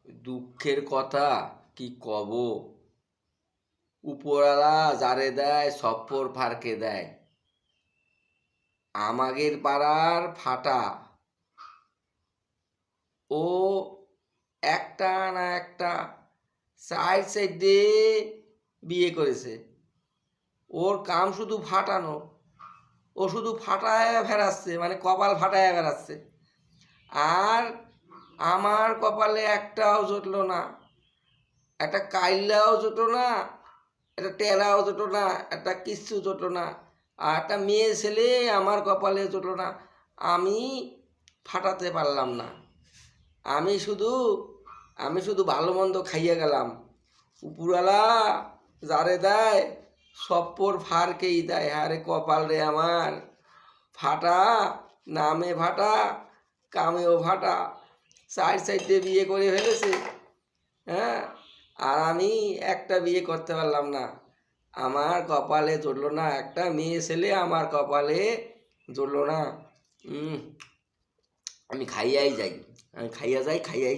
দুঃখের কথা কি কব, উপরওয়ালা যারে দেয় সপ্পর ফারকে দেয়। আমাগের পাড়ার ফাটা, ও একটা না একটা সাইডে বিয়ে করেছে। ওর কাম শুধু ফাটানো, ও শুধু ফাটায় বেড়াচ্ছে, মানে কপাল ফাটায় বেড়াচ্ছে। আর আমার কপালে একটাও জুটলো না, একটা কাইল্লাও জুটলো না, একটা টেরাও জুটলো না, একটা কিচ্ছু জুটলো না। আর একটা মেয়ে ছেলে আমার কপালে জুটলো না। আমি ফাটাতে পারলাম না। আমি শুধু ভালো মন্দ খাইয়ে গেলাম। উপরওয়ালা যারে দেয় সপ্পর ফারকেই দেয়। আরে কপাল রে আমার ফাটা, নামে ফাটা, কামেও ফাটা। সাইডে বিয়ে করে ফেলেছে। হ্যাঁ, আর আমি একটা বিয়ে করতে পারলাম না। আমার কপালে জুটলো না, একটা মেয়ে ছেলে আমার কপালে জুটলো না। আমি খাইয়াই যাই, খাইয়াই